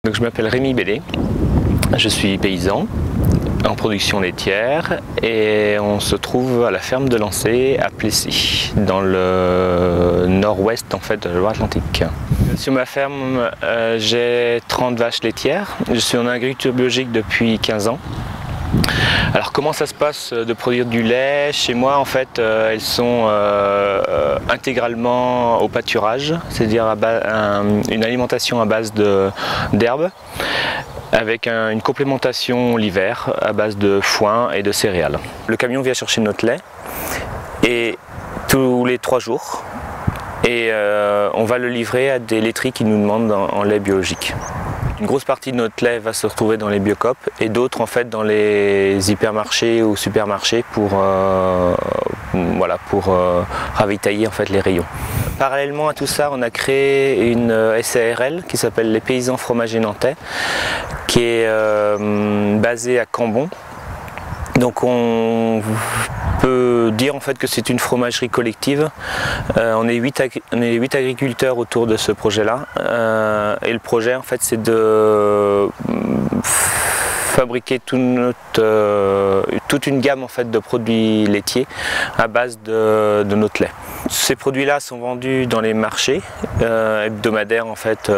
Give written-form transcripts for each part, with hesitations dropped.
Donc, je m'appelle Rémi Bellé, je suis paysan en production laitière et on se trouve à la ferme de Lancé à Plessis, dans le nord-ouest en fait, de la Loire-Atlantique. Sur ma ferme, j'ai 30 vaches laitières, je suis en agriculture biologique depuis 15 ans. Alors comment ça se passe de produire du lait? Chez moi en fait elles sont intégralement au pâturage, c'est-à-dire une alimentation à base d'herbes avec une complémentation l'hiver à base de foin et de céréales. Le camion vient chercher notre lait et tous les 3 jours et on va le livrer à des laiteries qui nous demandent en lait biologique. Une grosse partie de notre lait va se retrouver dans les Biocoop et d'autres en fait dans les hypermarchés ou supermarchés pour ravitailler en fait les rayons. Parallèlement à tout ça, on a créé une SARL qui s'appelle les Paysans Fromagers Nantais, qui est basée à Cambon. Donc on peut dire en fait que c'est une fromagerie collective. On est 8 agriculteurs autour de ce projet-là. Et le projet en fait c'est de fabriquer toute une gamme en fait de produits laitiers à base de notre lait. Ces produits-là sont vendus dans les marchés hebdomadaires en fait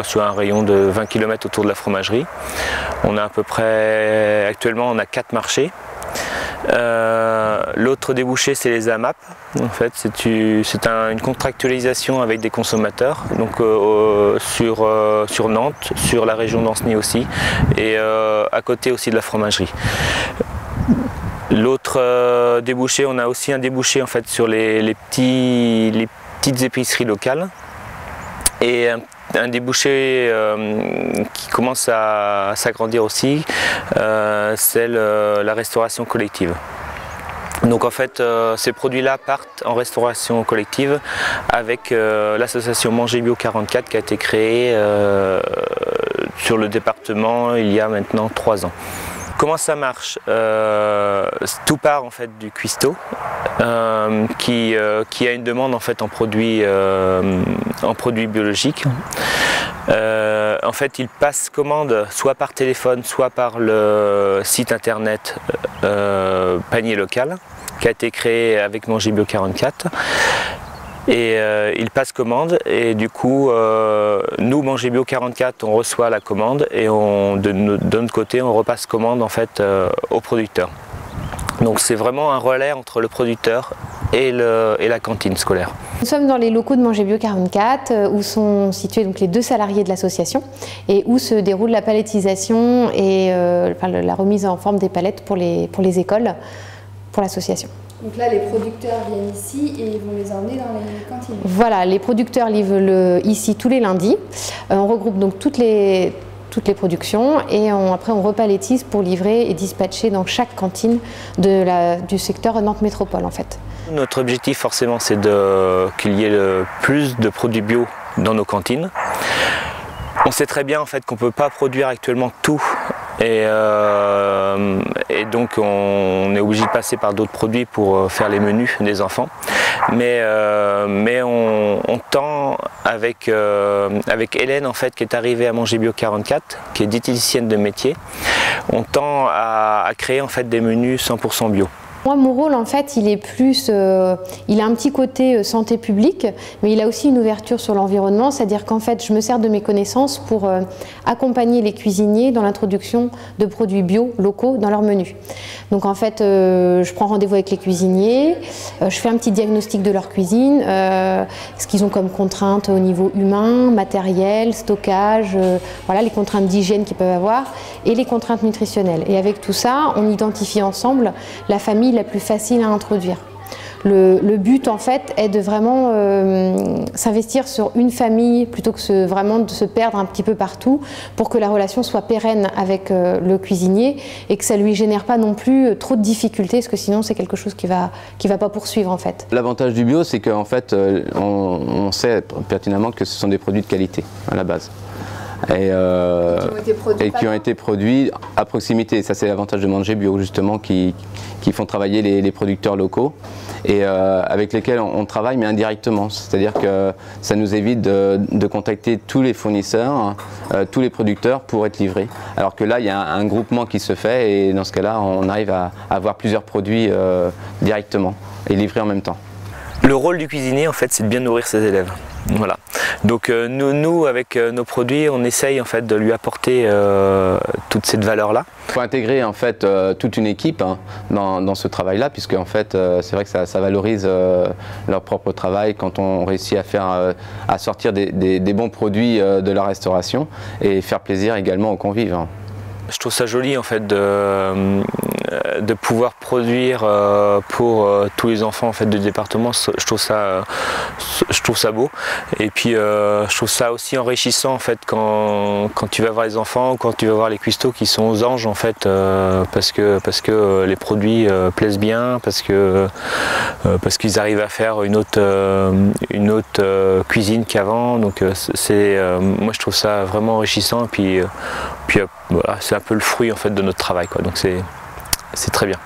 sur un rayon de 20 km autour de la fromagerie. On a à peu près, actuellement on a 4 marchés. L'autre débouché c'est les AMAP, en fait c'est une contractualisation avec des consommateurs, donc sur Nantes, sur la région d'Ancenis aussi et à côté aussi de la fromagerie. L'autre débouché, on a aussi un débouché en fait sur les petites épiceries locales et un débouché qui commence à s'agrandir aussi, c'est la restauration collective. Donc en fait ces produits-là partent en restauration collective avec l'association Manger Bio 44 qui a été créée sur le département il y a maintenant 3 ans. Comment ça marche? Tout part en fait du cuistot qui a une demande en fait en produits biologiques. En fait, il passe commande soit par téléphone, soit par le site internet Panier Local qui a été créé avec Manger Bio 44. Et il passe commande et du coup nous Manger Bio 44 on reçoit la commande et de notre côté on repasse commande en fait au producteur. Donc c'est vraiment un relais entre le producteur et la cantine scolaire. Nous sommes dans les locaux de Manger Bio 44 où sont situés donc les 2 salariés de l'association et où se déroule la palettisation et la remise en forme des palettes pour les écoles, pour l'association. Donc là, les producteurs viennent ici et ils vont les emmener dans les cantines. Voilà, les producteurs livrent ici tous les lundis. On regroupe donc toutes les productions et après on repalettise pour livrer et dispatcher dans chaque cantine du secteur Nantes Métropole en fait. Notre objectif forcément c'est qu'il y ait le plus de produits bio dans nos cantines. On sait très bien en fait qu'on ne peut pas produire actuellement tout. Et donc on est obligé de passer par d'autres produits pour faire les menus des enfants. Mais on tend avec Hélène en fait qui est arrivée à Manger Bio 44, qui est diététicienne de métier, on tend à créer en fait des menus 100% bio. Moi, mon rôle, en fait, il est plus, il a un petit côté santé publique, mais il a aussi une ouverture sur l'environnement, c'est-à-dire qu'en fait, je me sers de mes connaissances pour accompagner les cuisiniers dans l'introduction de produits bio locaux dans leur menu. Donc, en fait, je prends rendez-vous avec les cuisiniers, je fais un petit diagnostic de leur cuisine, ce qu'ils ont comme contraintes au niveau humain, matériel, stockage, voilà, les contraintes d'hygiène qu'ils peuvent avoir et les contraintes nutritionnelles. Et avec tout ça, on identifie ensemble la famille la plus facile à introduire. Le but en fait est de vraiment s'investir sur une famille plutôt que vraiment de se perdre un petit peu partout pour que la relation soit pérenne avec le cuisinier et que ça lui génère pas non plus trop de difficultés parce que sinon c'est quelque chose qui va pas poursuivre en fait. L'avantage du bio c'est qu'en fait on sait pertinemment que ce sont des produits de qualité à la base. qui ont été produits à proximité. Ça, c'est l'avantage de Manger Bio, justement, qui font travailler les producteurs locaux et avec lesquels on travaille, mais indirectement. C'est-à-dire que ça nous évite de contacter tous les fournisseurs, tous les producteurs pour être livrés. Alors que là, il y a un groupement qui se fait et dans ce cas-là, on arrive à avoir plusieurs produits directement et livrés en même temps. Le rôle du cuisinier, en fait, c'est de bien nourrir ses élèves. Voilà. Donc nous, avec nos produits, on essaye en fait de lui apporter toute cette valeur-là. Il faut intégrer en fait toute une équipe dans ce travail-là, puisque en fait c'est vrai que ça valorise leur propre travail quand on réussit à sortir des bons produits de la restauration et faire plaisir également aux convives. Je trouve ça joli en fait de pouvoir produire pour tous les enfants en fait du département. Je trouve ça beau, et puis je trouve ça aussi enrichissant en fait quand tu vas voir les enfants ou quand tu vas voir les cuistots qui sont aux anges en fait parce que les produits plaisent bien, parce qu'ils arrivent à faire une autre cuisine qu'avant. Donc moi je trouve ça vraiment enrichissant, et puis voilà, c'est un peu le fruit en fait de notre travail, quoi. Donc c'est très bien.